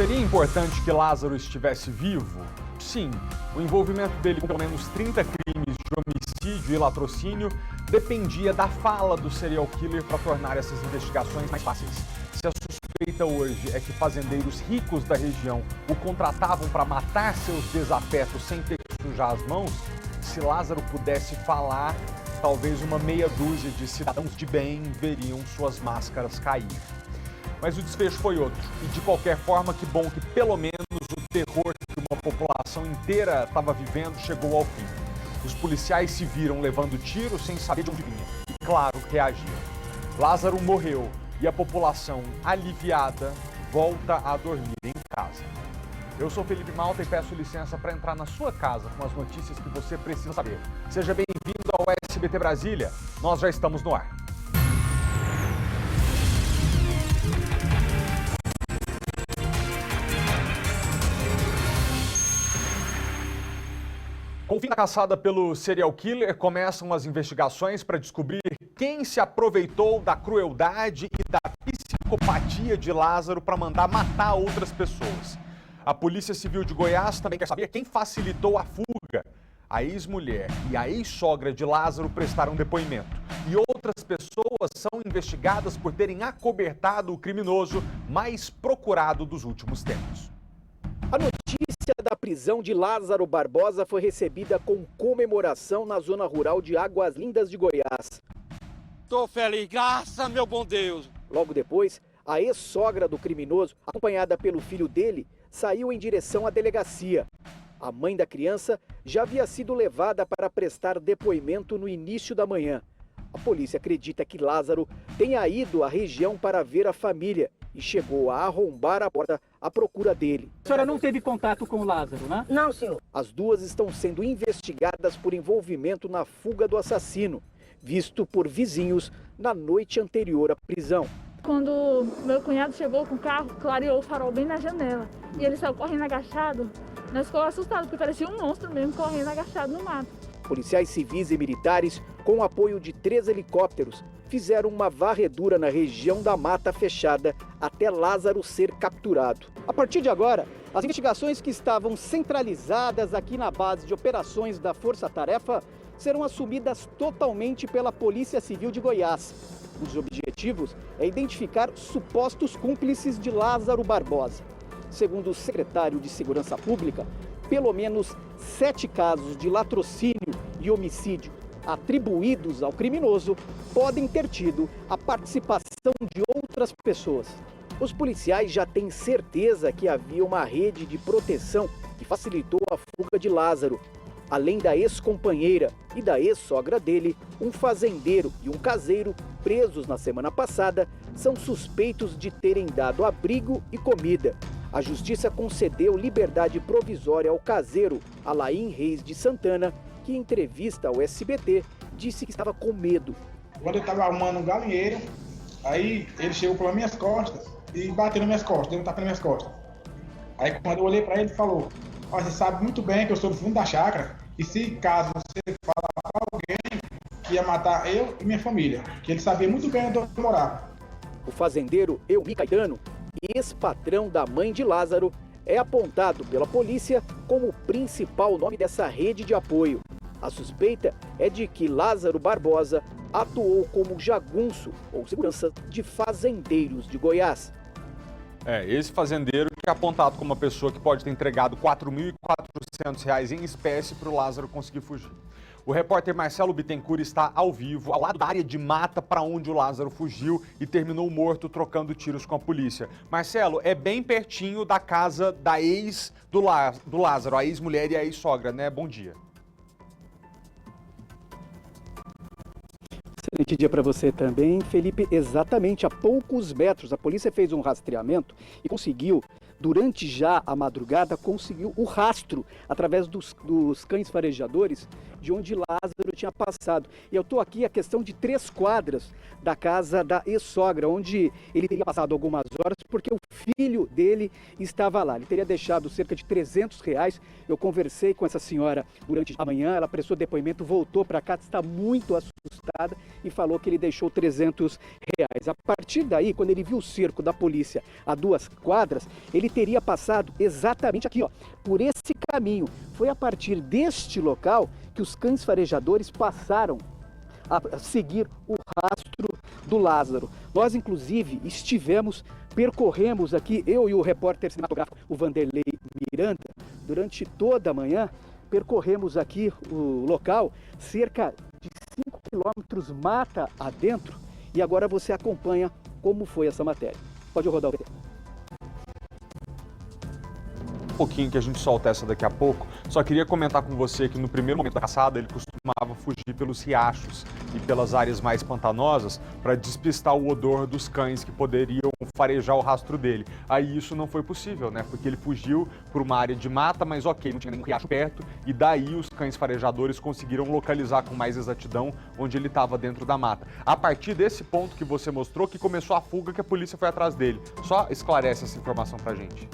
Seria importante que Lázaro estivesse vivo? Sim, o envolvimento dele com pelo menos 30 crimes de homicídio e latrocínio dependia da fala do serial killer para tornar essas investigações mais fáceis. Se a suspeita hoje é que fazendeiros ricos da região o contratavam para matar seus desafetos sem ter que sujar as mãos, se Lázaro pudesse falar, talvez uma meia dúzia de cidadãos de bem veriam suas máscaras cair. Mas o desfecho foi outro. E de qualquer forma, que bom que pelo menos o terror que uma população inteira estava vivendo chegou ao fim. Os policiais se viram levando tiro sem saber de onde vinha. E claro, reagiram. Lázaro morreu e a população, aliviada, volta a dormir em casa. Eu sou Felipe Malta e peço licença para entrar na sua casa com as notícias que você precisa saber. Seja bem-vindo ao SBT Brasília. Nós já estamos no ar. Com o fim da caçada pelo serial killer, começam as investigações para descobrir quem se aproveitou da crueldade e da psicopatia de Lázaro para mandar matar outras pessoas. A Polícia Civil de Goiás também quer saber quem facilitou a fuga. A ex-mulher e a ex-sogra de Lázaro prestaram depoimento. E outras pessoas são investigadas por terem acobertado o criminoso mais procurado dos últimos tempos. A notícia da prisão de Lázaro Barbosa foi recebida com comemoração na zona rural de Águas Lindas de Goiás. Estou feliz, graças meu bom Deus. Logo depois, a ex-sogra do criminoso, acompanhada pelo filho dele, saiu em direção à delegacia. A mãe da criança já havia sido levada para prestar depoimento no início da manhã. A polícia acredita que Lázaro tenha ido à região para ver a família e chegou a arrombar a porta à procura dele. A senhora não teve contato com o Lázaro, né? Não, senhor. As duas estão sendo investigadas por envolvimento na fuga do assassino, visto por vizinhos na noite anterior à prisão. Quando meu cunhado chegou com o carro, clareou o farol bem na janela. E ele saiu correndo agachado. Nós ficamos assustados, porque parecia um monstro mesmo correndo agachado no mato. Policiais civis e militares, com o apoio de 3 helicópteros, fizeram uma varredura na região da mata fechada até Lázaro ser capturado. A partir de agora, as investigações que estavam centralizadas aqui na base de operações da Força Tarefa serão assumidas totalmente pela Polícia Civil de Goiás. Um dos objetivos é identificar supostos cúmplices de Lázaro Barbosa. Segundo o secretário de Segurança Pública, pelo menos 7 casos de latrocínio e homicídio atribuídos ao criminoso podem ter tido a participação de outras pessoas. Os policiais já têm certeza que havia uma rede de proteção que facilitou a fuga de Lázaro. Além da ex-companheira e da ex-sogra dele, um fazendeiro e um caseiro presos na semana passada são suspeitos de terem dado abrigo e comida. A justiça concedeu liberdade provisória ao caseiro Alain Reis de Santana, que em entrevista ao SBT disse que estava com medo. Quando eu estava arrumando um galinheiro, aí ele chegou pelas minhas costas e bateu nas minhas costas, deu um tapa nas minhas costas. Aí quando eu olhei para ele, ele falou: "Ó, você sabe muito bem que eu sou do fundo da chácara, e se caso você falar para alguém que ia matar eu e minha família, que ele sabia muito bem onde eu morava." O fazendeiro Eumir Caetano, ex-patrão da mãe de Lázaro, é apontado pela polícia como o principal nome dessa rede de apoio. A suspeita é de que Lázaro Barbosa atuou como jagunço ou segurança de fazendeiros de Goiás. Esse fazendeiro que é apontado como uma pessoa que pode ter entregado R$ 4.400 em espécie para o Lázaro conseguir fugir. O repórter Marcelo Bittencourt está ao vivo, ao lado da área de mata para onde o Lázaro fugiu e terminou morto trocando tiros com a polícia. Marcelo, é bem pertinho da casa da ex do Lázaro, a ex-mulher e a ex-sogra, né? Bom dia. Excelente dia para você também, Felipe. Exatamente a poucos metros, a polícia fez um rastreamento e conseguiu, durante já a madrugada, conseguiu o rastro através dos cães farejadores de onde Lázaro veículo tinha passado. E eu estou aqui a questão de 3 quadras da casa da ex-sogra, onde ele teria passado algumas horas porque o filho dele estava lá. Ele teria deixado cerca de R$300. Eu conversei com essa senhora durante a manhã, ela prestou depoimento, voltou para cá, está muito assustada e falou que ele deixou R$300. A partir daí, quando ele viu o cerco da polícia a 2 quadras, ele teria passado exatamente aqui, ó, por esse caminho. Foi a partir deste local que os cães farejadores passaram a seguir o rastro do Lázaro. Nós, inclusive, percorremos aqui, eu e o repórter cinematográfico, o Vanderlei Miranda, durante toda a manhã, percorremos aqui o local, cerca de 5 quilômetros mata adentro, e agora você acompanha como foi essa matéria. Pode rodar o VT. Um pouquinho que a gente solta essa daqui a pouco. Só queria comentar com você que no primeiro momento da caçada ele costumava fugir pelos riachos e pelas áreas mais pantanosas para despistar o odor dos cães que poderiam farejar o rastro dele. Aí isso não foi possível, né? Porque ele fugiu por uma área de mata, mas ok, não tinha nenhum riacho perto, e daí os cães farejadores conseguiram localizar com mais exatidão onde ele estava dentro da mata. A partir desse ponto que você mostrou que começou a fuga, que a polícia foi atrás dele. Só esclarece essa informação pra gente.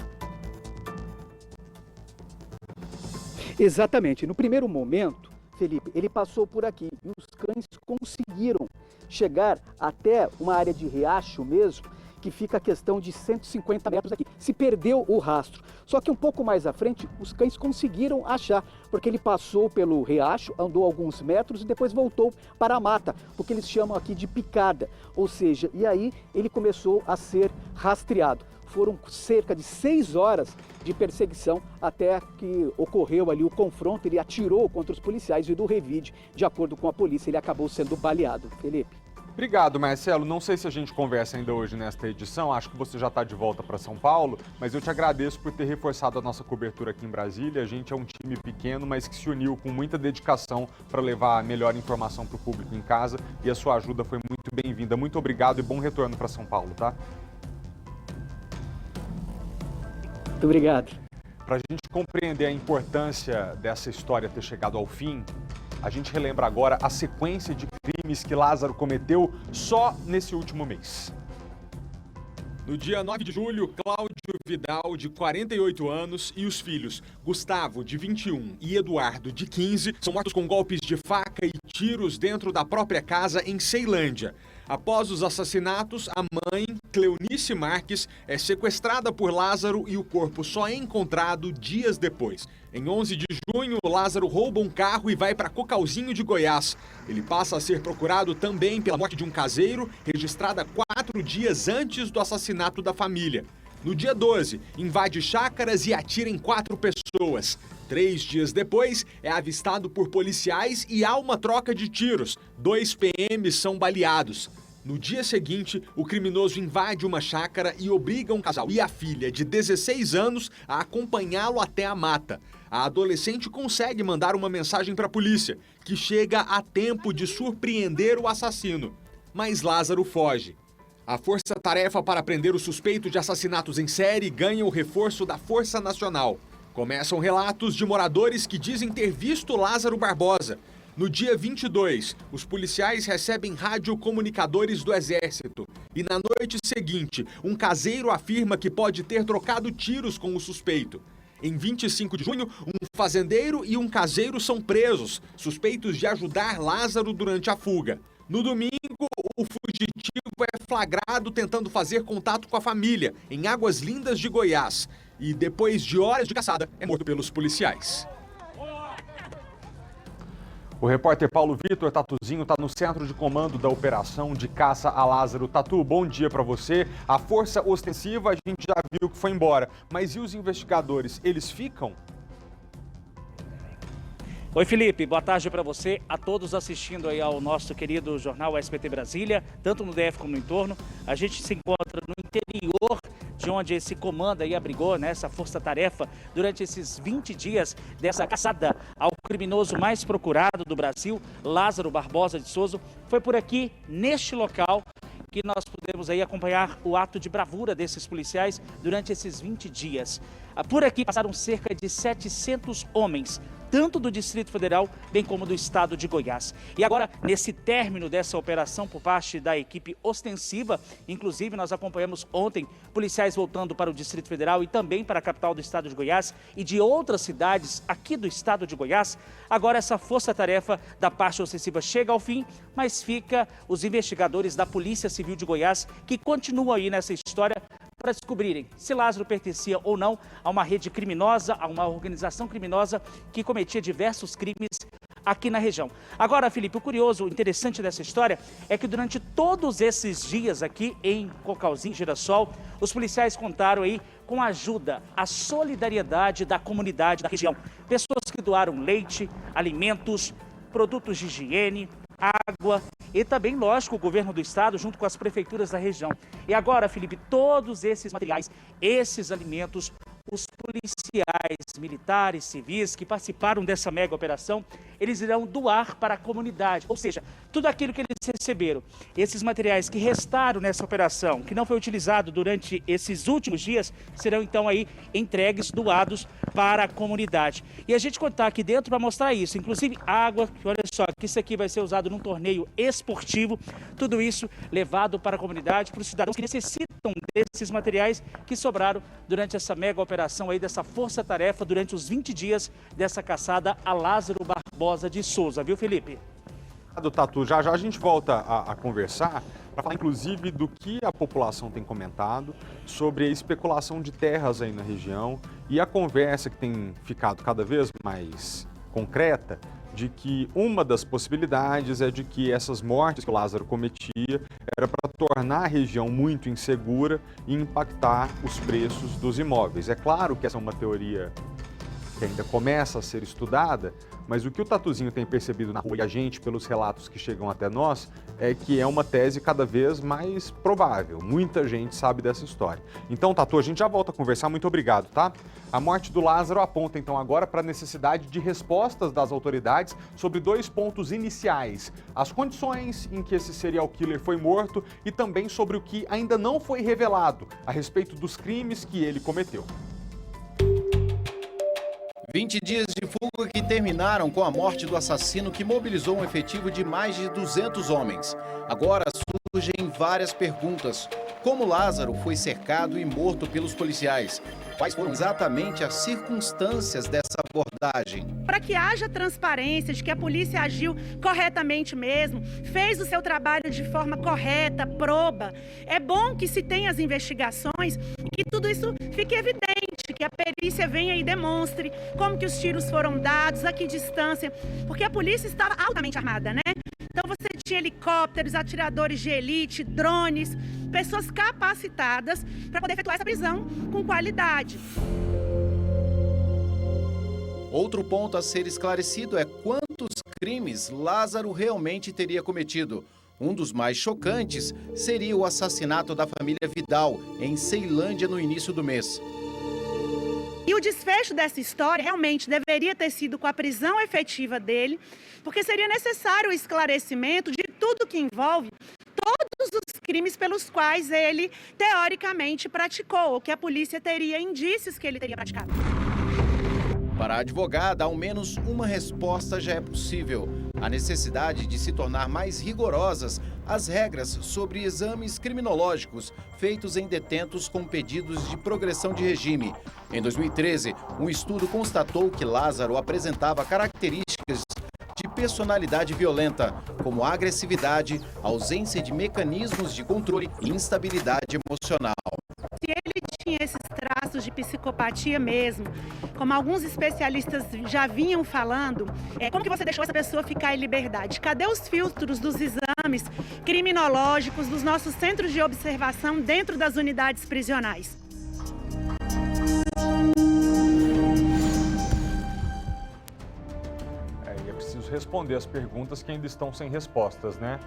Exatamente. No primeiro momento, Felipe, ele passou por aqui e os cães conseguiram chegar até uma área de riacho mesmo, que fica a questão de 150 metros aqui. Se perdeu o rastro. Só que um pouco mais à frente, os cães conseguiram achar, porque ele passou pelo riacho, andou alguns metros e depois voltou para a mata, porque eles chamam aqui de picada. Ou seja, e aí ele começou a ser rastreado. Foram cerca de 6 horas de perseguição até que ocorreu ali o confronto. Ele atirou contra os policiais e do revide, de acordo com a polícia, ele acabou sendo baleado. Felipe. Obrigado, Marcelo. Não sei se a gente conversa ainda hoje nesta edição, acho que você já está de volta para São Paulo, mas eu te agradeço por ter reforçado a nossa cobertura aqui em Brasília. A gente é um time pequeno, mas que se uniu com muita dedicação para levar a melhor informação para o público em casa, e a sua ajuda foi muito bem-vinda. Muito obrigado e bom retorno para São Paulo, tá? Muito obrigado. Para a gente compreender a importância dessa história ter chegado ao fim, a gente relembra agora a sequência de crimes que Lázaro cometeu só nesse último mês. No dia 9 de julho, Cláudio Vidal, de 48 anos, e os filhos Gustavo, de 21, e Eduardo, de 15, são mortos com golpes de faca e tiros dentro da própria casa em Ceilândia. Após os assassinatos, a mãe, Cleonice Marques, é sequestrada por Lázaro e o corpo só é encontrado dias depois. Em 11 de junho, Lázaro rouba um carro e vai para Cocalzinho de Goiás. Ele passa a ser procurado também pela morte de um caseiro, registrada 4 dias antes do assassinato da família. No dia 12, invade chácaras e atira em 4 pessoas. 3 dias depois, é avistado por policiais e há uma troca de tiros. 2 PMs são baleados. No dia seguinte, o criminoso invade uma chácara e obriga um casal e a filha, de 16 anos, a acompanhá-lo até a mata. A adolescente consegue mandar uma mensagem para a polícia, que chega a tempo de surpreender o assassino. Mas Lázaro foge. A força-tarefa para prender o suspeito de assassinatos em série ganha o reforço da Força Nacional. Começam relatos de moradores que dizem ter visto Lázaro Barbosa. No dia 22, os policiais recebem radiocomunicadores do Exército. E na noite seguinte, um caseiro afirma que pode ter trocado tiros com o suspeito. Em 25 de junho, um fazendeiro e um caseiro são presos, suspeitos de ajudar Lázaro durante a fuga. No domingo, o fugitivo é flagrado tentando fazer contato com a família, em Águas Lindas de Goiás. E depois de horas de caçada, é morto pelos policiais. O repórter Paulo Vitor Tatuzinho está no centro de comando da operação de caça a Lázaro. Tatu, bom dia para você. A força ostensiva a gente já viu que foi embora, mas e os investigadores, eles ficam? Oi, Felipe, boa tarde para você, a todos assistindo aí ao nosso querido jornal SBT Brasília, tanto no DF como no entorno. A gente se encontra no interior de onde esse comando aí abrigou, né, essa força-tarefa durante esses 20 dias dessa caçada ao criminoso mais procurado do Brasil, Lázaro Barbosa de Souza. Foi por aqui, neste local, que nós pudemos aí acompanhar o ato de bravura desses policiais durante esses 20 dias. Por aqui passaram cerca de 700 homens, tanto do Distrito Federal, bem como do estado de Goiás. E agora, nesse término dessa operação por parte da equipe ostensiva, inclusive nós acompanhamos ontem policiais voltando para o Distrito Federal e também para a capital do estado de Goiás e de outras cidades aqui do estado de Goiás. Agora essa força-tarefa da parte ostensiva chega ao fim, mas fica os investigadores da Polícia Civil de Goiás que continuam aí nessa história para descobrirem se Lázaro pertencia ou não a uma rede criminosa, a uma organização criminosa que cometia diversos crimes aqui na região. Agora, Felipe, o curioso, o interessante dessa história é que durante todos esses dias aqui em Cocalzinho, Girassol, os policiais contaram aí com a ajuda, a solidariedade da comunidade da região. Pessoas que doaram leite, alimentos, produtos de higiene, água e também, lógico, o governo do estado junto com as prefeituras da região. E agora, Felipe, todos esses materiais, esses alimentos, os policiais, militares, civis que participaram dessa mega operação, eles irão doar para a comunidade. Ou seja, tudo aquilo que eles receberam, esses materiais que restaram nessa operação, que não foi utilizado durante esses últimos dias, serão então aí entregues, doados para a comunidade. E a gente contar aqui dentro para mostrar isso, inclusive água, que olha só, que isso aqui vai ser usado num torneio esportivo, tudo isso levado para a comunidade, para os cidadãos que necessitam desses materiais que sobraram durante essa mega operação aí, dessa força-tarefa, durante os 20 dias dessa caçada a Lázaro Barbosa de Souza, viu, Felipe? Tatu, já a gente volta a conversar para falar inclusive do que a população tem comentado sobre a especulação de terras aí na região e a conversa que tem ficado cada vez mais concreta de que uma das possibilidades é de que essas mortes que o Lázaro cometia era para tornar a região muito insegura e impactar os preços dos imóveis. É claro que essa é uma teoria que ainda começa a ser estudada, mas o que o Tatuzinho tem percebido na rua e a gente, pelos relatos que chegam até nós, é que é uma tese cada vez mais provável. Muita gente sabe dessa história. Então, Tatu, a gente já volta a conversar. Muito obrigado, tá? A morte do Lázaro aponta, então, agora para a necessidade de respostas das autoridades sobre 2 pontos iniciais. As condições em que esse serial killer foi morto e também sobre o que ainda não foi revelado a respeito dos crimes que ele cometeu. 20 dias de fuga que terminaram com a morte do assassino que mobilizou um efetivo de mais de 200 homens. Agora surgem várias perguntas. Como Lázaro foi cercado e morto pelos policiais? Quais foram exatamente as circunstâncias dessa abordagem? Para que haja transparência de que a polícia agiu corretamente mesmo, fez o seu trabalho de forma correta, proba, é bom que se tenha as investigações e que tudo isso fique evidente, que a perícia venha e demonstre como que os tiros foram dados, a que distância, porque a polícia estava altamente armada, né? Então você tinha helicópteros, atiradores de elite, drones, pessoas capacitadas para poder efetuar essa prisão com qualidade. Outro ponto a ser esclarecido é quantos crimes Lázaro realmente teria cometido. Um dos mais chocantes seria o assassinato da família Vidal, em Ceilândia, no início do mês. E o desfecho dessa história realmente deveria ter sido com a prisão efetiva dele, porque seria necessário o esclarecimento de tudo que envolve todos os crimes pelos quais ele, teoricamente, praticou, ou que a polícia teria indícios que ele teria praticado. Para a advogada, ao menos uma resposta já é possível: a necessidade de se tornar mais rigorosas as regras sobre exames criminológicos feitos em detentos com pedidos de progressão de regime. Em 2013, um estudo constatou que Lázaro apresentava características de personalidade violenta, como agressividade, ausência de mecanismos de controle e instabilidade emocional. Se ele tinha esses traços de psicopatia mesmo, como alguns especialistas já vinham falando, como que você deixou essa pessoa ficar em liberdade? Cadê os filtros dos exames criminológicos dos nossos centros de observação dentro das unidades prisionais? E é preciso responder as perguntas que ainda estão sem respostas, né?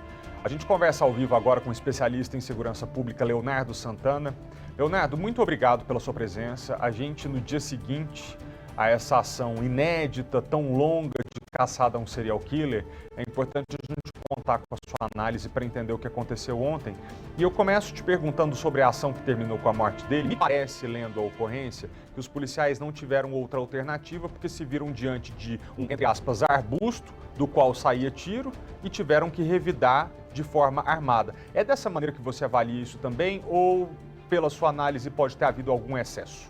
A gente conversa ao vivo agora com o especialista em segurança pública, Leonardo Santana. Leonardo, muito obrigado pela sua presença. A gente, no dia seguinte a essa ação inédita, tão longa, de caçada a um serial killer, é importante a gente contar com a sua análise para entender o que aconteceu ontem. E eu começo te perguntando sobre a ação que terminou com a morte dele. Me parece, lendo a ocorrência, que os policiais não tiveram outra alternativa porque se viram diante de um, entre aspas, arbusto, do qual saía tiro, e tiveram que revidar de forma armada. É dessa maneira que você avalia isso também, ou pela sua análise pode ter havido algum excesso?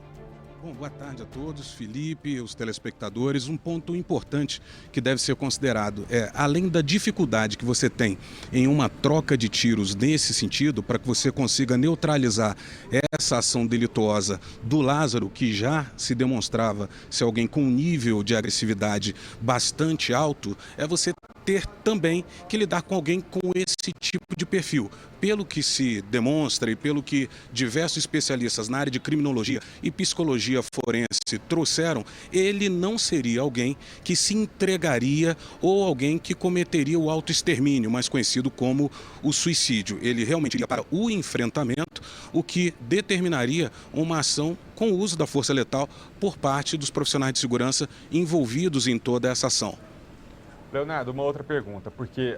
Bom, boa tarde a todos, Felipe, os telespectadores. Um ponto importante que deve ser considerado é, além da dificuldade que você tem em uma troca de tiros nesse sentido, para que você consiga neutralizar essa ação delituosa do Lázaro, que já se demonstrava ser alguém com um nível de agressividade bastante alto, é você ter também que lidar com alguém com esse tipo de perfil. Pelo que se demonstra e pelo que diversos especialistas na área de criminologia e psicologia forense trouxeram, ele não seria alguém que se entregaria ou alguém que cometeria o autoextermínio, mais conhecido como o suicídio. Ele realmente iria para o enfrentamento, o que determinaria uma ação com o uso da força letal por parte dos profissionais de segurança envolvidos em toda essa ação. Leonardo, uma outra pergunta, porque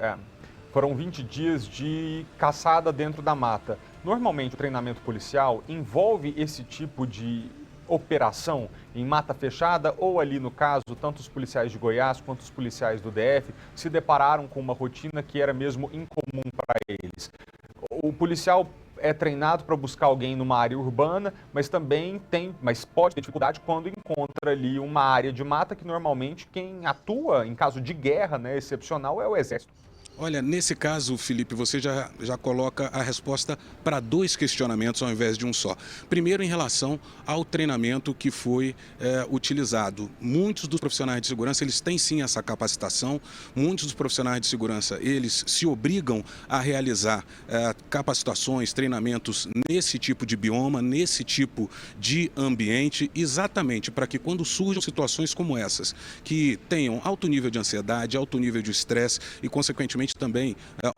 foram 20 dias de caçada dentro da mata. Normalmente o treinamento policial envolve esse tipo de operação em mata fechada ou ali no caso, tanto os policiais de Goiás quanto os policiais do DF se depararam com uma rotina que era mesmo incomum para eles. O policial é treinado para buscar alguém numa área urbana, mas pode ter dificuldade quando encontra ali uma área de mata que normalmente quem atua em caso de guerra, né, excepcional é o Exército. Olha, nesse caso, Felipe, você já coloca a resposta para dois questionamentos ao invés de um só. Primeiro, em relação ao treinamento que foi utilizado. Muitos dos profissionais de segurança, eles têm sim essa capacitação. Muitos dos profissionais de segurança, eles se obrigam a realizar capacitações, treinamentos nesse tipo de bioma, nesse tipo de ambiente, exatamente para que quando surjam situações como essas, que tenham alto nível de ansiedade, alto nível de estresse e, consequentemente, também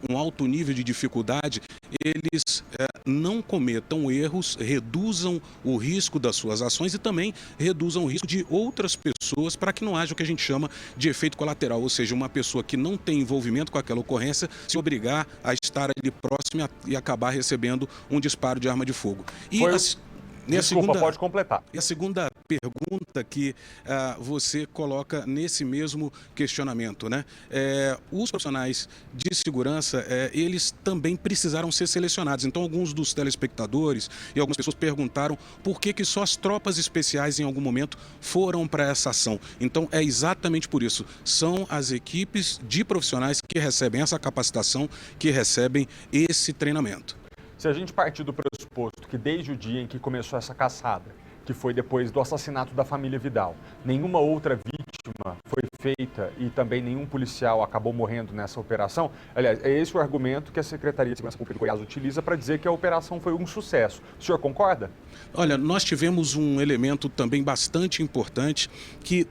um alto nível de dificuldade, eles não cometam erros, reduzam o risco das suas ações e também reduzam o risco de outras pessoas para que não haja o que a gente chama de efeito colateral, ou seja, uma pessoa que não tem envolvimento com aquela ocorrência se obrigar a estar ali próximo e acabar recebendo um disparo de arma de fogo. Pode completar. E a segunda pergunta que você coloca nesse mesmo questionamento, né? Os profissionais de segurança, eles também precisaram ser selecionados. Então, alguns dos telespectadores e algumas pessoas perguntaram por que só as tropas especiais em algum momento foram para essa ação. Então, é exatamente por isso. São as equipes de profissionais que recebem essa capacitação, que recebem esse treinamento. Se a gente partir do pressuposto que desde o dia em que começou essa caçada, que foi depois do assassinato da família Vidal, nenhuma outra vítima foi feita e também nenhum policial acabou morrendo nessa operação, aliás, é esse o argumento que a Secretaria de Segurança Pública de Goiás utiliza para dizer que a operação foi um sucesso. O senhor concorda? Olha, nós tivemos um elemento também bastante importante que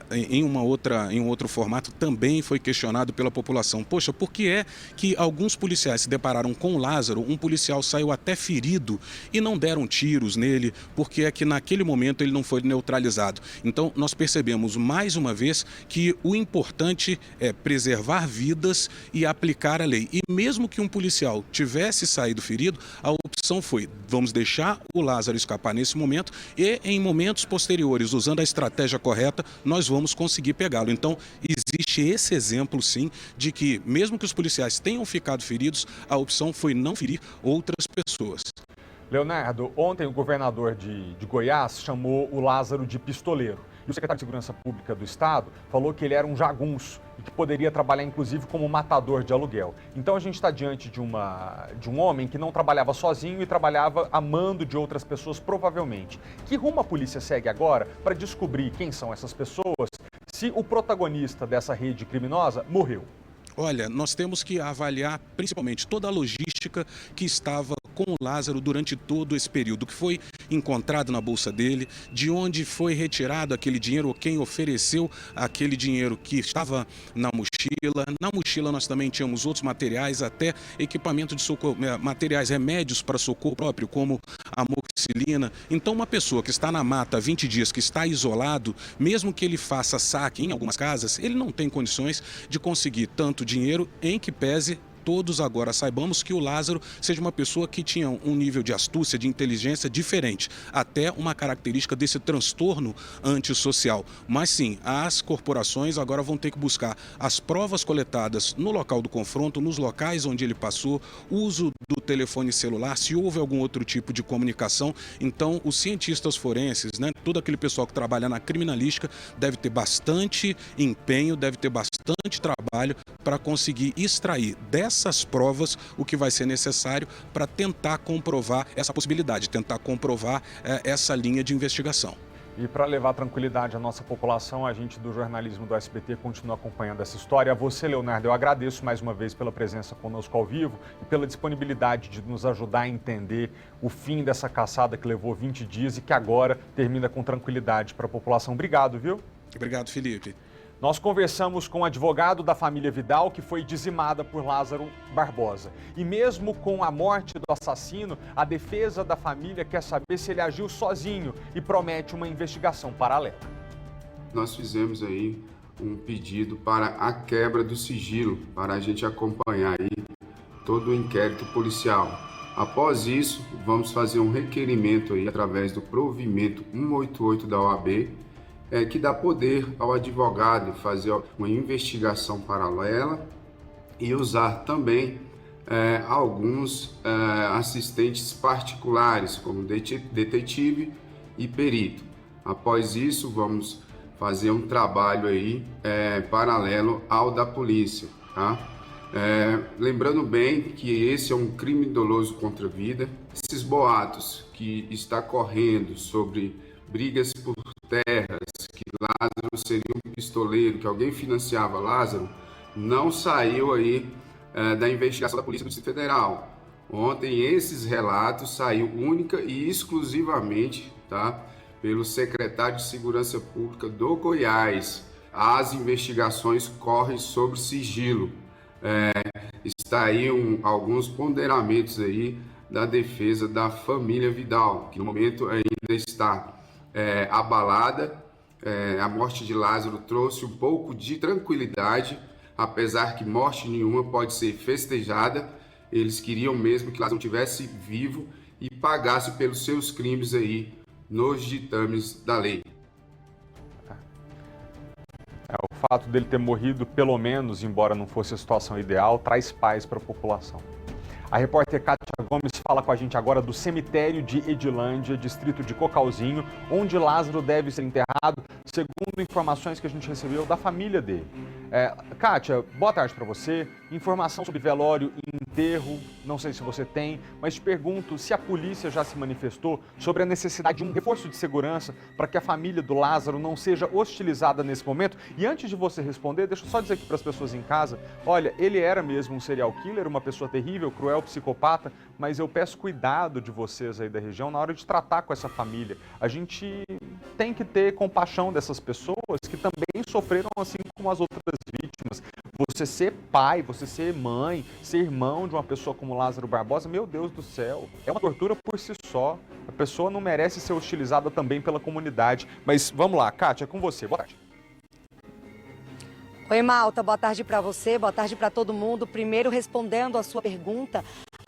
em um outro formato também foi questionado pela população. Poxa, por que é que alguns policiais se depararam com o Lázaro, um policial saiu até ferido e não deram tiros nele, porque é que naquele momento ele não foi neutralizado? Então, nós percebemos mais uma vez que o importante é preservar vidas e aplicar a lei. E mesmo que um policial tivesse saído ferido, a opção foi, vamos deixar o Lázaro escapar nesse momento e em momentos posteriores, usando a estratégia correta, nós vamos conseguir pegá-lo. Então, existe esse exemplo, sim, de que mesmo que os policiais tenham ficado feridos, a opção foi não ferir outras pessoas. Leonardo, ontem o governador de Goiás chamou o Lázaro de pistoleiro. E o secretário de Segurança Pública do Estado falou que ele era um jagunço e que poderia trabalhar, inclusive, como matador de aluguel. Então a gente está diante de um homem que não trabalhava sozinho e trabalhava a mando de outras pessoas, provavelmente. Que rumo a polícia segue agora para descobrir quem são essas pessoas, se o protagonista dessa rede criminosa morreu? Olha, nós temos que avaliar principalmente toda a logística que estava com o Lázaro durante todo esse período, o que foi encontrado na bolsa dele, de onde foi retirado aquele dinheiro, ou quem ofereceu aquele dinheiro que estava na mochila. Na mochila nós também tínhamos outros materiais, até equipamento de socorro, materiais, remédios para socorro próprio, como amoxicilina. Então uma pessoa que está na mata há 20 dias, que está isolado, mesmo que ele faça saque em algumas casas, ele não tem condições de conseguir tanto dinheiro, em que pese todos agora saibamos que o Lázaro seja uma pessoa que tinha um nível de astúcia, de inteligência diferente, até uma característica desse transtorno antissocial. Mas sim, as corporações agora vão ter que buscar as provas coletadas no local do confronto, nos locais onde ele passou, uso do telefone celular, se houve algum outro tipo de comunicação. Então, os cientistas forenses, todo aquele pessoal que trabalha na criminalística deve ter bastante empenho, deve ter bastante trabalho para conseguir extrair dessas provas o que vai ser necessário para tentar comprovar essa possibilidade, tentar comprovar essa linha de investigação. E para levar tranquilidade à nossa população, a gente do jornalismo do SBT continua acompanhando essa história. A você, Leonardo, eu agradeço mais uma vez pela presença conosco ao vivo e pela disponibilidade de nos ajudar a entender o fim dessa caçada que levou 20 dias e que agora termina com tranquilidade para a população. Obrigado, viu? Obrigado, Felipe. Nós conversamos com o advogado da família Vidal, que foi dizimada por Lázaro Barbosa. E mesmo com a morte do assassino, a defesa da família quer saber se ele agiu sozinho e promete uma investigação paralela. Nós fizemos aí um pedido para a quebra do sigilo, para a gente acompanhar aí todo o inquérito policial. Após isso, vamos fazer um requerimento aí através do provimento 188 da OAB, que dá poder ao advogado fazer uma investigação paralela e usar também alguns assistentes particulares, como detetive e perito. Após isso, vamos fazer um trabalho aí paralelo ao da polícia, tá? Lembrando bem que esse é um crime doloso contra a vida. Esses boatos que está correndo sobre brigas por terras, que Lázaro seria um pistoleiro, que alguém financiava Lázaro, não saiu aí da investigação da Polícia do Distrito Federal. Ontem esses relatos saiu única e exclusivamente, tá, pelo secretário de Segurança Pública do Goiás. As investigações correm sobre sigilo. Está aí alguns ponderamentos aí da defesa da família Vidal, que no momento ainda está abalada. A morte de Lázaro trouxe um pouco de tranquilidade, apesar que morte nenhuma pode ser festejada. Eles queriam mesmo que Lázaro estivesse vivo e pagasse pelos seus crimes aí nos ditames da lei. O fato dele ter morrido, pelo menos, embora não fosse a situação ideal, traz paz para a população. A repórter Kátia Gomes fala com a gente agora do cemitério de Edilândia, distrito de Cocalzinho, onde Lázaro deve ser enterrado, segundo informações que a gente recebeu da família dele. Kátia, boa tarde para você. Informação sobre velório e enterro, não sei se você tem, mas te pergunto se a polícia já se manifestou sobre a necessidade de um reforço de segurança para que a família do Lázaro não seja hostilizada nesse momento. E antes de você responder, deixa eu só dizer aqui para as pessoas em casa, olha, ele era mesmo um serial killer, uma pessoa terrível, cruel, psicopata, mas eu peço cuidado de vocês aí da região na hora de tratar com essa família. A gente tem que ter compaixão dessas pessoas que também sofreram assim como as outras vítimas. Você ser pai, você ser mãe, ser irmão de uma pessoa como Lázaro Barbosa, meu Deus do céu, é uma tortura por si só. A pessoa não merece ser hostilizada também pela comunidade. Mas vamos lá, Kátia, é com você. Boa tarde. Oi, Malta, boa tarde para você, boa tarde para todo mundo. Primeiro, respondendo a sua pergunta,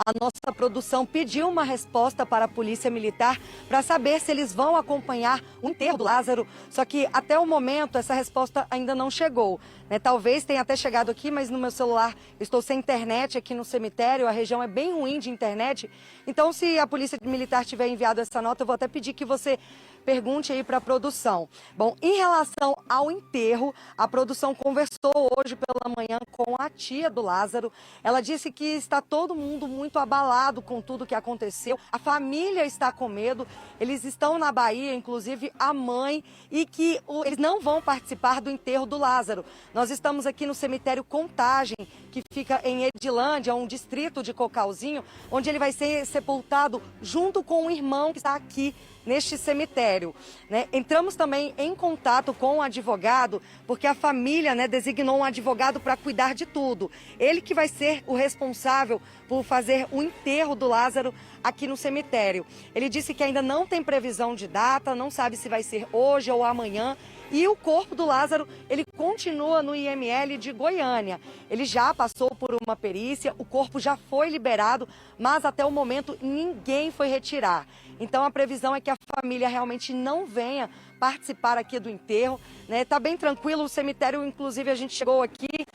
a nossa produção pediu uma resposta para a Polícia Militar para saber se eles vão acompanhar o enterro do Lázaro, só que até o momento essa resposta ainda não chegou. Talvez tenha até chegado aqui, mas no meu celular eu estou sem internet aqui no cemitério, a região é bem ruim de internet, então se a Polícia Militar tiver enviado essa nota, eu vou até pedir que você pergunte aí para a produção. Bom, em relação ao enterro, a produção conversou hoje pela manhã com a tia do Lázaro. Ela disse que está todo mundo muito abalado com tudo que aconteceu. A família está com medo. Eles estão na Bahia, inclusive a mãe, e que eles não vão participar do enterro do Lázaro. Nós estamos aqui no cemitério Contagem, que fica em Edilândia, um distrito de Cocalzinho, onde ele vai ser sepultado junto com o irmão que está aqui neste cemitério, né? Entramos também em contato com o advogado, porque a família, né, designou um advogado para cuidar de tudo. Ele que vai ser o responsável por fazer o enterro do Lázaro aqui no cemitério. Ele disse que ainda não tem previsão de data, não sabe se vai ser hoje ou amanhã. E o corpo do Lázaro, ele continua no IML de Goiânia. Ele já passou por uma perícia, o corpo já foi liberado, mas até o momento ninguém foi retirar. Então a previsão é que a família realmente não venha participar aqui do enterro, né? Tá bem tranquilo, o cemitério, inclusive a gente chegou aqui,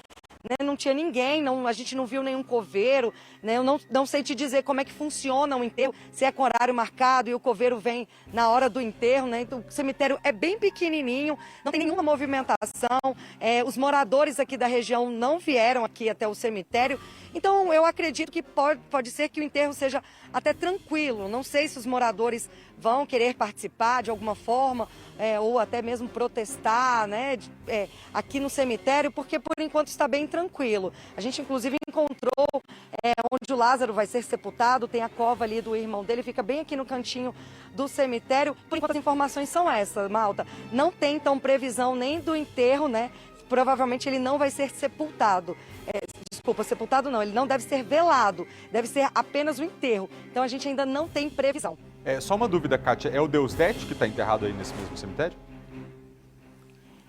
né, não tinha ninguém, a gente não viu nenhum coveiro, né, eu não sei te dizer como é que funciona o enterro, se é com horário marcado e o coveiro vem na hora do enterro, né, então o cemitério é bem pequenininho, não tem nenhuma movimentação, os moradores aqui da região não vieram aqui até o cemitério, então eu acredito que pode ser que o enterro seja até tranquilo, não sei se os moradores vão querer participar de alguma forma, ou até mesmo protestar, né, aqui no cemitério, porque por enquanto está bem tranquilo. A gente inclusive encontrou onde o Lázaro vai ser sepultado, tem a cova ali do irmão dele, fica bem aqui no cantinho do cemitério. Por enquanto as informações são essas, malta. Não tem então previsão nem do enterro, né? Provavelmente ele não vai ser sepultado. Sepultado não, ele não deve ser velado, deve ser apenas o enterro. Então a gente ainda não tem previsão. Só uma dúvida, Kátia, é o Deusdedit que está enterrado aí nesse mesmo cemitério?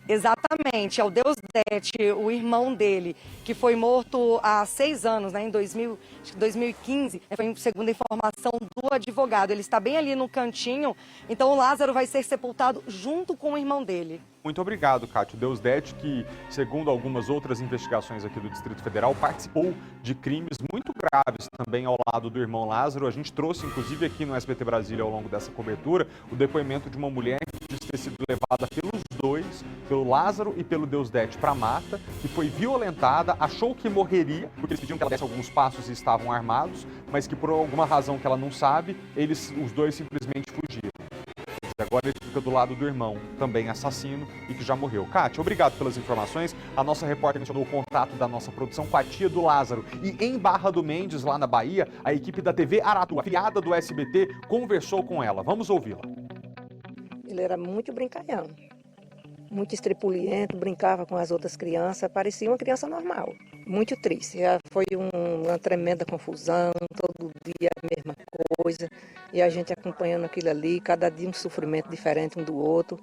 Exatamente, é o Deusdedit, o irmão dele, que foi morto há 6 anos, né, em 2015, foi segundo a informação do advogado. Ele está bem ali no cantinho, então o Lázaro vai ser sepultado junto com o irmão dele. Muito obrigado, Kátia. O Deusdedit, que, segundo algumas outras investigações aqui do Distrito Federal, participou de crimes muito graves também ao lado do irmão Lázaro. A gente trouxe, inclusive, aqui no SBT Brasília, ao longo dessa cobertura, o depoimento de uma mulher que disse ter sido levada pelos dois, pelo Lázaro e pelo Deusdedit, para a mata, que foi violentada, achou que morreria, porque eles pediam que ela desse alguns passos e estavam armados, mas que por alguma razão que ela não sabe, os dois simplesmente fugiram. Agora ele fica do lado do irmão, também assassino e que já morreu. Kátia, obrigado pelas informações. A nossa repórter mencionou o contato da nossa produção com a tia do Lázaro. E em Barra do Mendes, lá na Bahia, a equipe da TV Aratu, afiliada do SBT, conversou com ela. Vamos ouvi-la. Ele era muito brincalhão, muito estripuliento, brincava com as outras crianças, parecia uma criança normal. Muito triste, foi uma tremenda confusão, todo dia a mesma coisa, e a gente acompanhando aquilo ali, cada dia um sofrimento diferente um do outro,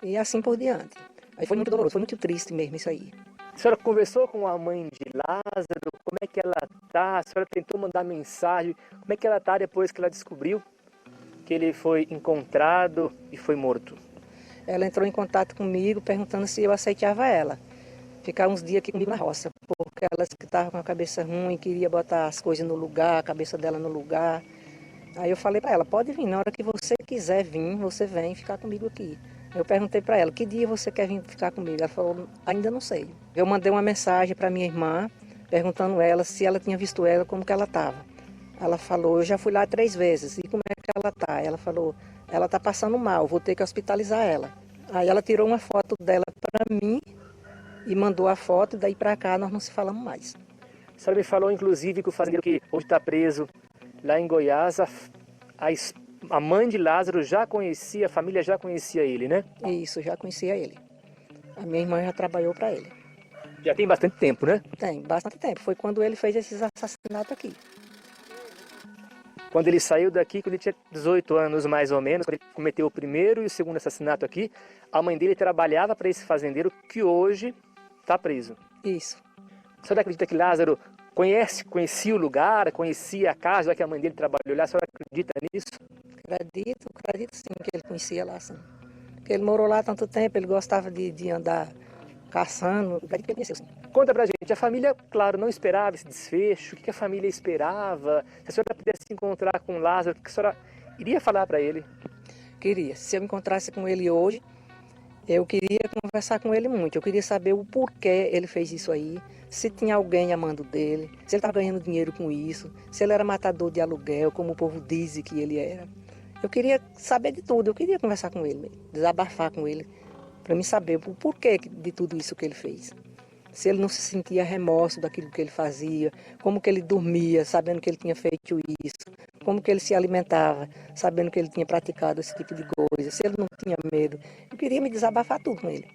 e assim por diante. Aí foi muito doloroso, foi muito triste mesmo isso aí. A senhora conversou com a mãe de Lázaro, como é que ela está? A senhora tentou mandar mensagem, como é que ela está depois que ela descobriu que ele foi encontrado e foi morto? Ela entrou em contato comigo perguntando se eu aceitava ela. Ficar uns dias aqui comigo na roça, porque ela que estava com a cabeça ruim, queria botar as coisas no lugar, a cabeça dela no lugar. Aí eu falei para ela, pode vir, na hora que você quiser vir, você vem ficar comigo aqui. Eu perguntei para ela, que dia você quer vir ficar comigo? Ela falou, ainda não sei. Eu mandei uma mensagem para minha irmã, perguntando ela se ela tinha visto ela, como que ela estava. Ela falou, eu já fui lá 3 vezes, e como é que ela está? Ela falou, ela está passando mal, vou ter que hospitalizar ela. Aí ela tirou uma foto dela para mim e mandou a foto, e daí para cá nós não se falamos mais. A senhora me falou, inclusive, que o fazendeiro que hoje está preso lá em Goiás, a mãe de Lázaro já conhecia, a família já conhecia ele, né? Isso, já conhecia ele. A minha irmã já trabalhou para ele. Já tem bastante tempo, né? Tem, bastante tempo. Foi quando ele fez esses assassinatos aqui. Quando ele saiu daqui, quando ele tinha 18 anos mais ou menos, quando ele cometeu o primeiro e o segundo assassinato aqui, a mãe dele trabalhava para esse fazendeiro que hoje está preso. Isso. A senhora acredita que Lázaro conhecia o lugar, conhecia a casa que a mãe dele trabalhou lá? A senhora acredita nisso? Acredito sim que ele conhecia lá, sim. Porque ele morou lá há tanto tempo, ele gostava de andar caçando, acredito que ele conheceu, sim. Conta pra gente, a família, claro, não esperava esse desfecho, o que a família esperava? Se a senhora pudesse se encontrar com Lázaro, o que a senhora iria falar para ele? Queria. Se eu encontrasse com ele hoje, eu queria conversar com ele muito. Eu queria saber o porquê ele fez isso aí, se tinha alguém amando dele, se ele estava ganhando dinheiro com isso, se ele era matador de aluguel, como o povo diz que ele era. Eu queria saber de tudo, eu queria conversar com ele, desabafar com ele, para me saber o porquê de tudo isso que ele fez. se ele não se sentia remorso daquilo que ele fazia, como que ele dormia, sabendo que ele tinha feito isso, como que ele se alimentava, sabendo que ele tinha praticado esse tipo de coisa, se ele não tinha medo. Eu queria me desabafar tudo com ele.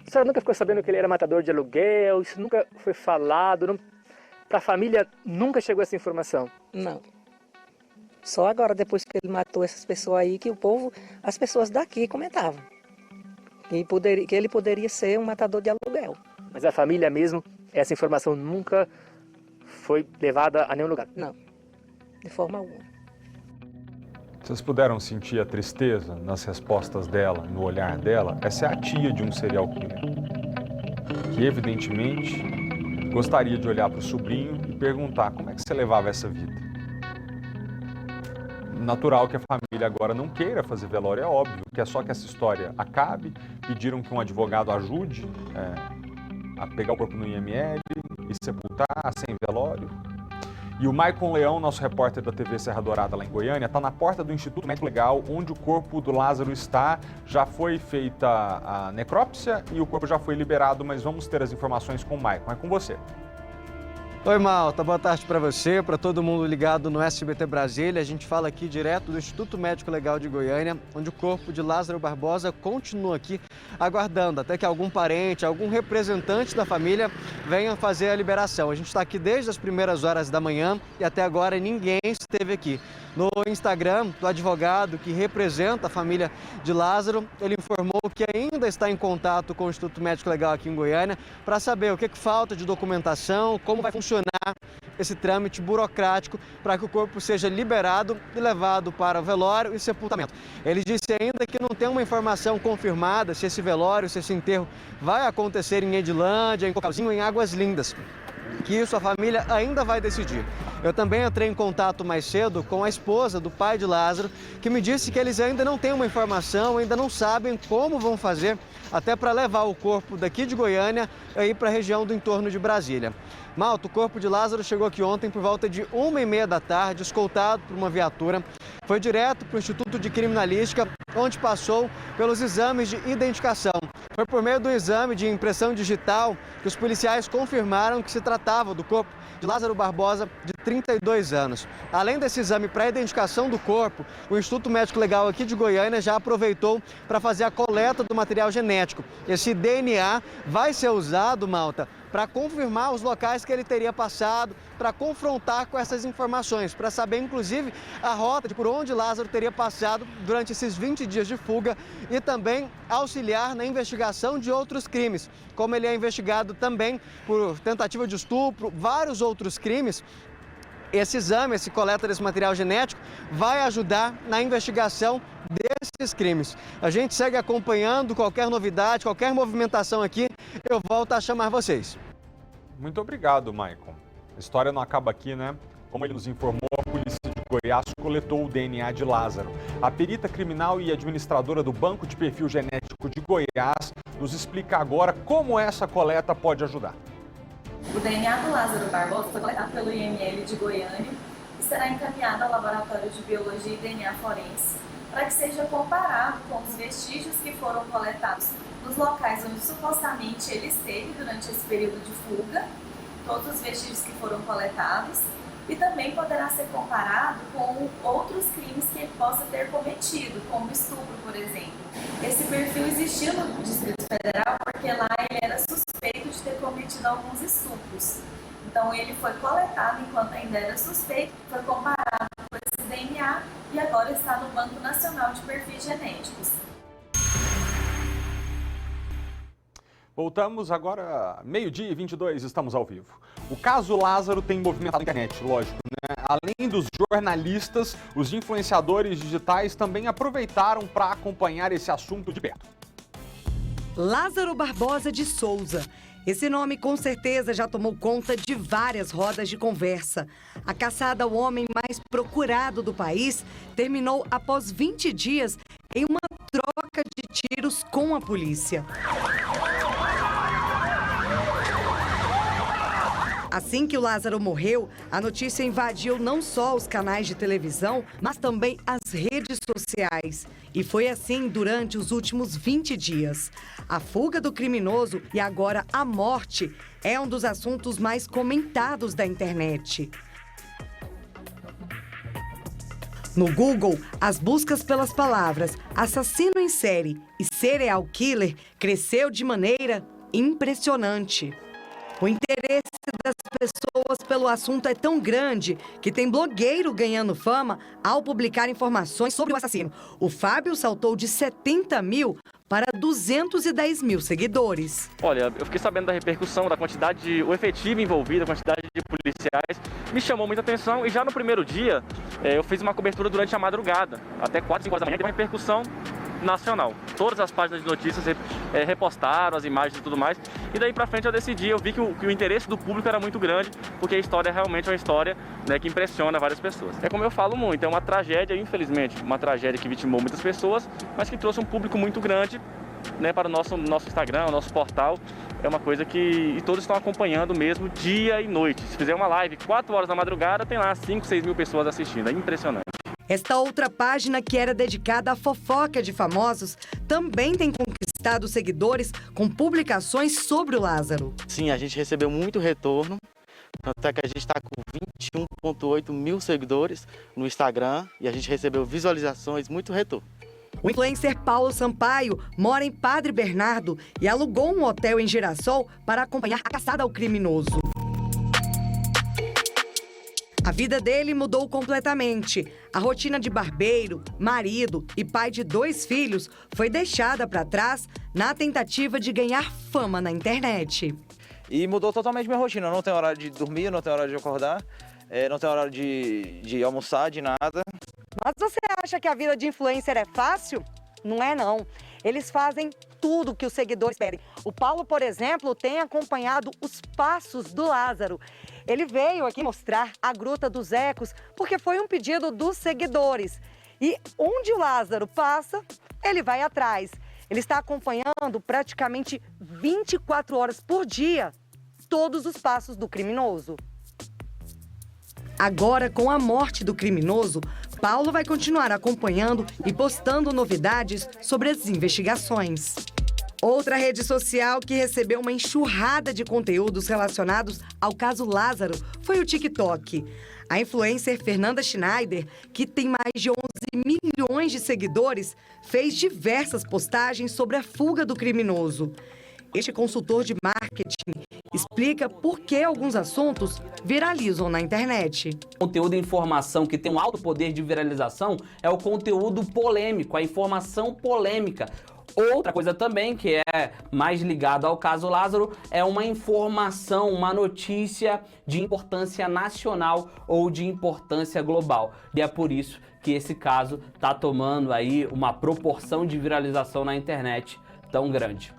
A senhora nunca ficou sabendo que ele era matador de aluguel? Isso nunca foi falado? Para a família nunca chegou essa informação? Não. Só agora, depois que ele matou essas pessoas aí, que o povo, as pessoas daqui comentavam que ele poderia ser um matador de aluguel. Mas a família mesmo, essa informação nunca foi levada a nenhum lugar? Não, de forma alguma. Vocês puderam sentir a tristeza nas respostas dela, no olhar dela? Essa é a tia de um serial killer, que evidentemente gostaria de olhar para o sobrinho e perguntar como é que você levava essa vida. Natural que a família agora não queira fazer velório, é óbvio, que é só que essa história acabe. Pediram que um advogado ajude a pegar o corpo no IML e sepultar sem velório. E o Maicon Leão, nosso repórter da TV Serra Dourada lá em Goiânia, está na porta do Instituto Médico Legal, onde o corpo do Lázaro está. Já foi feita a necrópsia e o corpo já foi liberado, mas vamos ter as informações com o Maicon. É com você. Oi, Malta. Boa tarde para você, para todo mundo ligado no SBT Brasília. A gente fala aqui direto do Instituto Médico Legal de Goiânia, onde o corpo de Lázaro Barbosa continua aqui aguardando até que algum parente, algum representante da família venha fazer a liberação. A gente está aqui desde as primeiras horas da manhã e até agora ninguém esteve aqui. No Instagram do advogado que representa a família de Lázaro, ele informou que ainda está em contato com o Instituto Médico Legal aqui em Goiânia para saber o que falta de documentação, como vai funcionar esse trâmite burocrático para que o corpo seja liberado e levado para o velório e sepultamento. Ele disse ainda que não tem uma informação confirmada se esse velório, se esse enterro vai acontecer em Edilândia, em Cocalzinho, em Águas Lindas. Que isso a família ainda vai decidir. Eu também entrei em contato mais cedo com a esposa do pai de Lázaro, que me disse que eles ainda não têm uma informação, ainda não sabem como vão fazer até para levar o corpo daqui de Goiânia aí para a região do entorno de Brasília. Malta, o corpo de Lázaro chegou aqui ontem por volta de 1h30 da tarde, escoltado por uma viatura. Foi direto para o Instituto de Criminalística, onde passou pelos exames de identificação. Foi por meio do exame de impressão digital que os policiais confirmaram que se tratava do corpo de Lázaro Barbosa, de 32 anos. Além desse exame para identificação do corpo, o Instituto Médico Legal aqui de Goiânia já aproveitou para fazer a coleta do material genético. Esse DNA vai ser usado, Malta, para confirmar os locais que ele teria passado, para confrontar com essas informações, para saber, inclusive, a rota de por onde Lázaro teria passado durante esses 20 dias de fuga e também auxiliar na investigação de outros crimes. Como ele é investigado também por tentativa de estupro, vários outros crimes, esse exame, esse coleta desse material genético, vai ajudar na investigação desses crimes. A gente segue acompanhando qualquer novidade, qualquer movimentação aqui, eu volto a chamar vocês. Muito obrigado, Maicon. A história não acaba aqui, né? Como ele nos informou, a polícia de Goiás coletou o DNA de Lázaro. A perita criminal e administradora do Banco de Perfil Genético de Goiás nos explica agora como essa coleta pode ajudar. O DNA do Lázaro Barbosa foi coletado pelo IML de Goiânia e será encaminhado ao Laboratório de Biologia e DNA Forense para que seja comparado com os vestígios que foram coletados nos locais onde supostamente ele esteve durante esse período de fuga, todos os vestígios que foram coletados, e também poderá ser comparado com outros crimes que ele possa ter cometido, como estupro, por exemplo. Esse perfil existiu no Distrito Federal porque lá ele era suspeito de ter cometido alguns estupros. Então ele foi coletado enquanto ainda era suspeito, foi comparado com esse DNA e agora está no Banco Nacional de Perfis Genéticos. Voltamos agora, 12h22, estamos ao vivo. O caso Lázaro tem movimentado a internet, lógico, né? Além dos jornalistas, os influenciadores digitais também aproveitaram para acompanhar esse assunto de perto. Lázaro Barbosa de Souza. Esse nome com certeza já tomou conta de várias rodas de conversa. A caçada ao homem mais procurado do país terminou após 20 dias em uma troca de tiros com a polícia. Assim que o Lázaro morreu, a notícia invadiu não só os canais de televisão, mas também as redes sociais. E foi assim durante os últimos 20 dias. A fuga do criminoso e agora a morte é um dos assuntos mais comentados da internet. No Google, as buscas pelas palavras assassino em série e serial killer cresceu de maneira impressionante. O interesse das pessoas pelo assunto é tão grande que tem blogueiro ganhando fama ao publicar informações sobre o assassino. O Fábio saltou de 70 mil para 210 mil seguidores. Olha, eu fiquei sabendo da repercussão, da quantidade, o efetivo envolvido, a quantidade de policiais, me chamou muita atenção e já no primeiro dia eu fiz uma cobertura durante a madrugada, até 4, 5 horas da manhã, teve uma repercussão nacional. Todas as páginas de notícias repostaram as imagens e tudo mais. E daí pra frente eu decidi, eu vi que o interesse do público era muito grande, porque a história realmente é uma história, né, que impressiona várias pessoas. É como eu falo muito, é uma tragédia, infelizmente, uma tragédia que vitimou muitas pessoas, mas que trouxe um público muito grande, né, para o nosso Instagram, o nosso portal. É uma coisa que todos estão acompanhando mesmo dia e noite. Se fizer uma live 4 horas da madrugada, tem lá 5, 6 mil pessoas assistindo. É impressionante. Esta outra página, que era dedicada à fofoca de famosos, também tem conquistado seguidores com publicações sobre o Lázaro. Sim, a gente recebeu muito retorno, tanto é que a gente está com 21,8 mil seguidores no Instagram e a gente recebeu visualizações, muito retorno. O influencer Paulo Sampaio mora em Padre Bernardo e alugou um hotel em Girassol para acompanhar a caçada ao criminoso. A vida dele mudou completamente. A rotina de barbeiro, marido e pai de 2 filhos foi deixada para trás na tentativa de ganhar fama na internet. E mudou totalmente minha rotina. Eu não tenho horário de dormir, não tenho horário de acordar, não tenho horário de almoçar, de nada. Mas você acha que a vida de influencer é fácil? Não é, não. Eles fazem tudo que os seguidores pedem. O Paulo, por exemplo, tem acompanhado os passos do Lázaro. Ele veio aqui mostrar a Gruta dos Ecos porque foi um pedido dos seguidores. E onde o Lázaro passa, ele vai atrás. Ele está acompanhando praticamente 24 horas por dia todos os passos do criminoso. Agora, com a morte do criminoso, Paulo vai continuar acompanhando e postando novidades sobre as investigações. Outra rede social que recebeu uma enxurrada de conteúdos relacionados ao caso Lázaro foi o TikTok. A influencer Fernanda Schneider, que tem mais de 11 milhões de seguidores, fez diversas postagens sobre a fuga do criminoso. Este consultor de marketing explica por que alguns assuntos viralizam na internet. O conteúdo e informação que tem um alto poder de viralização é o conteúdo polêmico, a informação polêmica. Outra coisa também que é mais ligado ao caso Lázaro é uma informação, uma notícia de importância nacional ou de importância global. E é por isso que esse caso está tomando aí uma proporção de viralização na internet tão grande.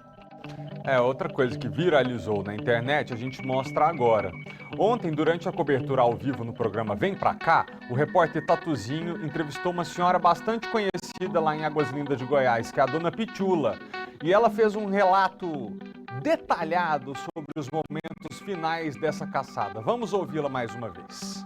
Outra coisa que viralizou na internet a gente mostra agora. Ontem, durante a cobertura ao vivo no programa Vem Pra Cá, o repórter Tatuzinho entrevistou uma senhora bastante conhecida lá em Águas Lindas de Goiás, que é a dona Pitula. E ela fez um relato detalhado sobre os momentos finais dessa caçada. Vamos ouvi-la mais uma vez.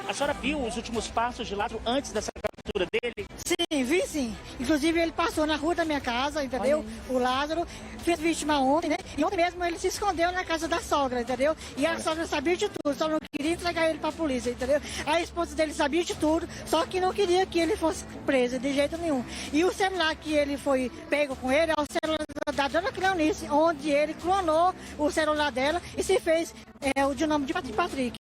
A senhora viu os últimos passos de Lázaro antes dessa captura dele? Sim, vi sim. Inclusive ele passou na rua da minha casa, entendeu? O Lázaro fez vítima ontem, né? E ontem mesmo ele se escondeu na casa da sogra, entendeu? E a sogra sabia de tudo, só não queria entregar ele pra polícia, entendeu? A esposa dele sabia de tudo, só que não queria que ele fosse preso de jeito nenhum. E o celular que ele foi pego com ele é o celular da dona Cleonice, onde ele clonou o celular dela e se fez o de nome de Patrick.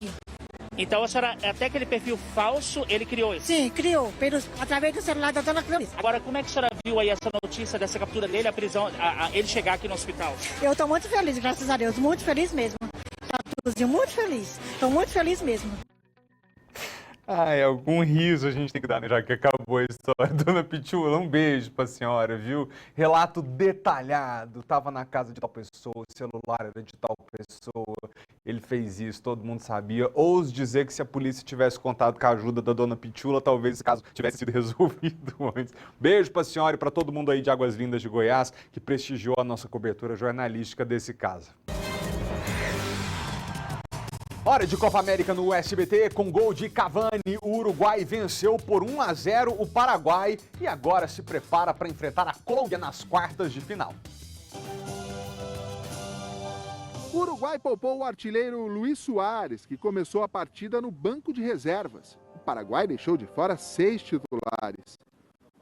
Então a senhora, até aquele perfil falso, ele criou isso? Sim, criou, através do celular da dona Cleonice. Agora, como é que a senhora viu aí essa notícia dessa captura dele, a prisão, ele chegar aqui no hospital? Eu tô muito feliz, graças a Deus, muito feliz mesmo. Muito feliz, tô muito feliz mesmo. Algum riso a gente tem que dar, né? Já que acabou a história. Dona Pitula, um beijo pra senhora, viu? Relato detalhado, tava na casa de tal pessoa, o celular era de tal pessoa, ele fez isso, todo mundo sabia. Ouso dizer que se a polícia tivesse contado com a ajuda da Dona Pitula, talvez esse caso tivesse sido resolvido antes. Beijo pra senhora e pra todo mundo aí de Águas Lindas de Goiás, que prestigiou a nossa cobertura jornalística desse caso. Hora de Copa América no SBT, com gol de Cavani, o Uruguai venceu por 1-0 o Paraguai e agora se prepara para enfrentar a Colômbia nas quartas de final. O Uruguai poupou o artilheiro Luis Suárez, que começou a partida no banco de reservas. O Paraguai deixou de fora 6 titulares.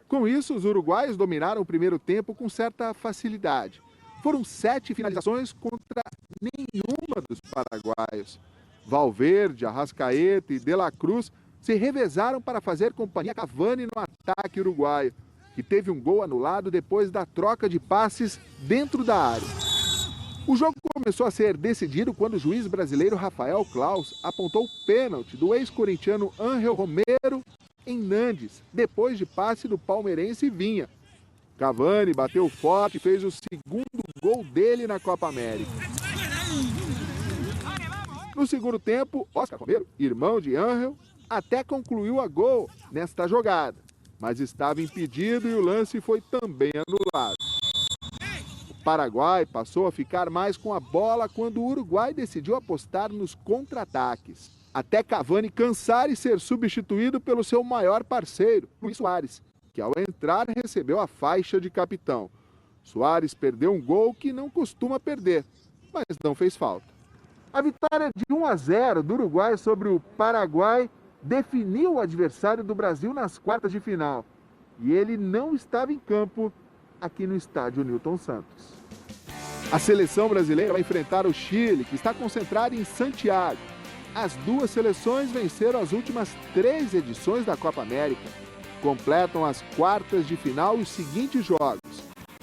Com isso, os uruguaios dominaram o primeiro tempo com certa facilidade. Foram 7 finalizações contra nenhuma dos paraguaios. Valverde, Arrascaeta e De La Cruz se revezaram para fazer companhia a Cavani no ataque uruguaio, que teve um gol anulado depois da troca de passes dentro da área. O jogo começou a ser decidido quando o juiz brasileiro Rafael Claus apontou o pênalti do ex-corintiano Ángel Romero em Nandes, depois de passe do palmeirense Vinha. Cavani bateu forte e fez o segundo gol dele na Copa América. No segundo tempo, Oscar Romero, irmão de Ángel, até concluiu a gol nesta jogada, mas estava impedido e o lance foi também anulado. O Paraguai passou a ficar mais com a bola quando o Uruguai decidiu apostar nos contra-ataques, até Cavani cansar e ser substituído pelo seu maior parceiro, Luis Suárez, que ao entrar recebeu a faixa de capitão. Suárez perdeu um gol que não costuma perder, mas não fez falta. A vitória de 1-0 do Uruguai sobre o Paraguai definiu o adversário do Brasil nas quartas de final. E ele não estava em campo aqui no estádio Newton Santos. A seleção brasileira vai enfrentar o Chile, que está concentrado em Santiago. As duas seleções venceram as últimas 3 edições da Copa América. Completam as quartas de final os seguintes jogos: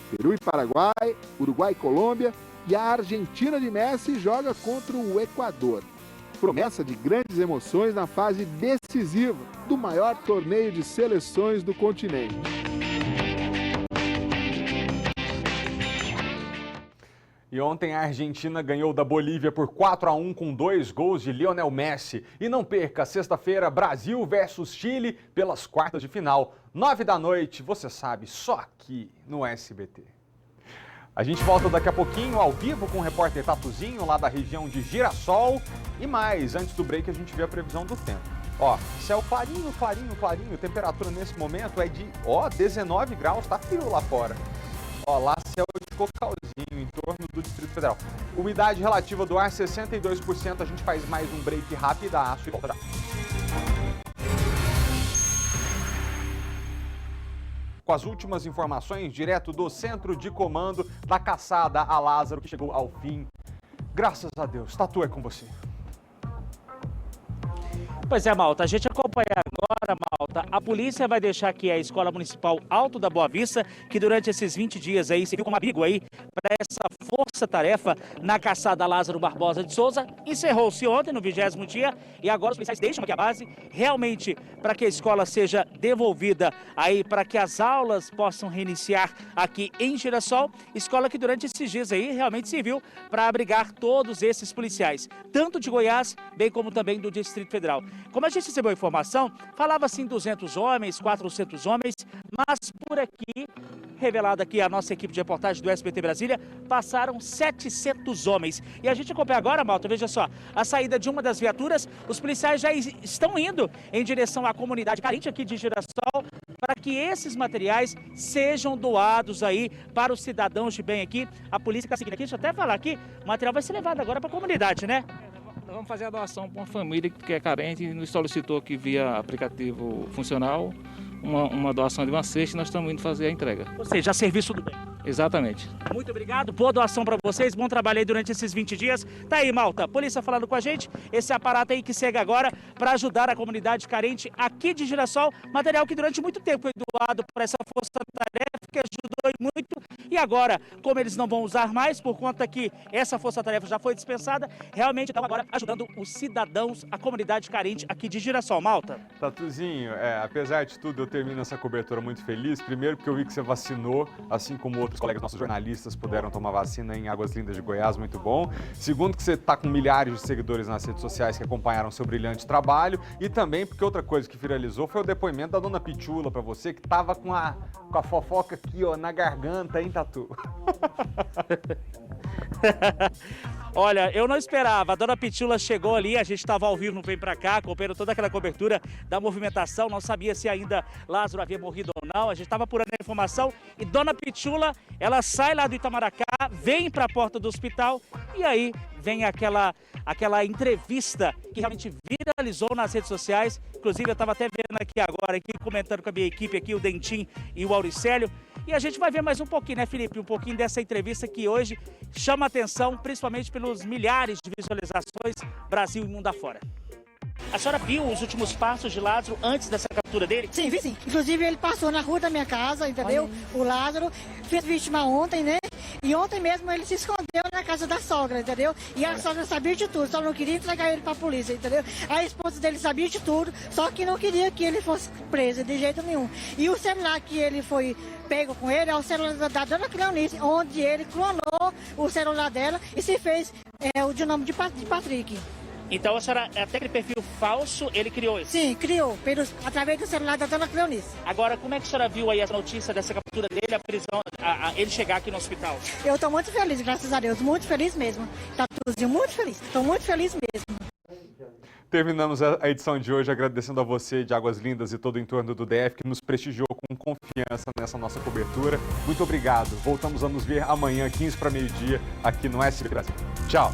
Peru e Paraguai, Uruguai e Colômbia, e a Argentina de Messi joga contra o Equador. Promessa de grandes emoções na fase decisiva do maior torneio de seleções do continente. E ontem a Argentina ganhou da Bolívia por 4-1 com 2 gols de Lionel Messi. E não perca, sexta-feira, Brasil versus Chile pelas quartas de final. 9 da noite, você sabe, só aqui no SBT. A gente volta daqui a pouquinho ao vivo com o repórter Tatuzinho lá da região de Girassol. E mais, antes do break a gente vê a previsão do tempo. Ó, céu clarinho, clarinho, clarinho. Temperatura nesse momento é de, 19 graus, tá frio lá fora. Ó, lá céu de Cocalzinho, em torno do Distrito Federal. Umidade relativa do ar 62%. A gente faz mais um break rapidaço e volta já. Com as últimas informações, direto do centro de comando da caçada a Lázaro, que chegou ao fim. Graças a Deus. Tatu, é com você. Pois é, Malta, a gente acompanha agora, Malta, a polícia vai deixar aqui a Escola Municipal Alto da Boa Vista, que durante esses 20 dias aí serviu como abrigo aí para essa força-tarefa na caçada Lázaro Barbosa de Souza. Encerrou-se ontem, no 20º dia, e agora os policiais deixam aqui a base, realmente para que a escola seja devolvida aí, para que as aulas possam reiniciar aqui em Girassol, escola que durante esses dias aí realmente serviu para abrigar todos esses policiais, tanto de Goiás, bem como também do Distrito Federal. Como a gente recebeu a informação, falava assim 200 homens, 400 homens, mas por aqui, revelada aqui a nossa equipe de reportagem do SBT Brasília, passaram 700 homens. E a gente acompanha agora, Malta, veja só, a saída de uma das viaturas, os policiais já estão indo em direção à comunidade carente aqui de Girassol, para que esses materiais sejam doados aí para os cidadãos de bem aqui. A polícia está seguindo aqui, deixa eu até falar aqui, o material vai ser levado agora para a comunidade, né? Nós vamos fazer a doação para uma família que é carente e nos solicitou aqui via aplicativo funcional uma doação de uma cesta e nós estamos indo fazer a entrega. Ou seja, serviço do bem. Exatamente. Muito obrigado, boa doação para vocês, bom trabalho aí durante esses 20 dias. Tá aí, Malta, polícia falando com a gente, esse aparato aí que segue agora para ajudar a comunidade carente aqui de Girassol, material que durante muito tempo foi doado para essa força-tarefa, que ajudou muito, e agora, como eles não vão usar mais, por conta que essa força-tarefa já foi dispensada, realmente estão agora ajudando os cidadãos, a comunidade carente aqui de Girassol, Malta. Tatuzinho, apesar de tudo, eu termino essa cobertura muito feliz, primeiro porque eu vi que você vacinou, assim como outros colegas nossos jornalistas puderam tomar vacina em Águas Lindas de Goiás, muito bom. Segundo, que você está com milhares de seguidores nas redes sociais que acompanharam seu brilhante trabalho. E também porque outra coisa que viralizou foi o depoimento da dona Pichula para você, que estava com a fofoca aqui, ó, na garganta, hein, Tatu? Olha, eu não esperava, a dona Pitula chegou ali, a gente estava ao vivo no Vem Pra Cá, acompanhando toda aquela cobertura da movimentação, não sabia se ainda Lázaro havia morrido ou não, a gente estava apurando a informação e dona Pitula, ela sai lá do Itamaracá, vem para a porta do hospital e aí vem aquela entrevista que realmente viralizou nas redes sociais, inclusive eu estava até vendo aqui agora, comentando com a minha equipe aqui, o Dentim e o Auricélio, e a gente vai ver mais um pouquinho, né, Felipe? Um pouquinho dessa entrevista que hoje chama atenção, principalmente pelos milhares de visualizações Brasil e mundo afora. A senhora viu os últimos passos de Lázaro antes dessa captura dele? Sim, vi sim. Inclusive ele passou na rua da minha casa, entendeu? O Lázaro fez vítima ontem, né? E ontem mesmo ele se escondeu na casa da sogra, entendeu? E a sogra sabia de tudo, só não queria entregar ele pra polícia, entendeu? A esposa dele sabia de tudo, só que não queria que ele fosse preso de jeito nenhum. E o celular que ele foi pego com ele é o celular da dona Cleonice, onde ele clonou o celular dela e se fez o de nome de Patrick. Então a senhora, até aquele perfil falso, ele criou isso? Sim, criou, através do celular da dona Cleonice. Agora, como é que a senhora viu aí a notícia dessa captura dele, a prisão, ele chegar aqui no hospital? Eu estou muito feliz, graças a Deus, muito feliz mesmo. Tatuzinho, muito feliz, estou muito feliz mesmo. Terminamos a edição de hoje agradecendo a você de Águas Lindas e todo o entorno do DF que nos prestigiou com confiança nessa nossa cobertura. Muito obrigado. Voltamos a nos ver amanhã, 15 para meio-dia, aqui no SBT Brasil. Tchau.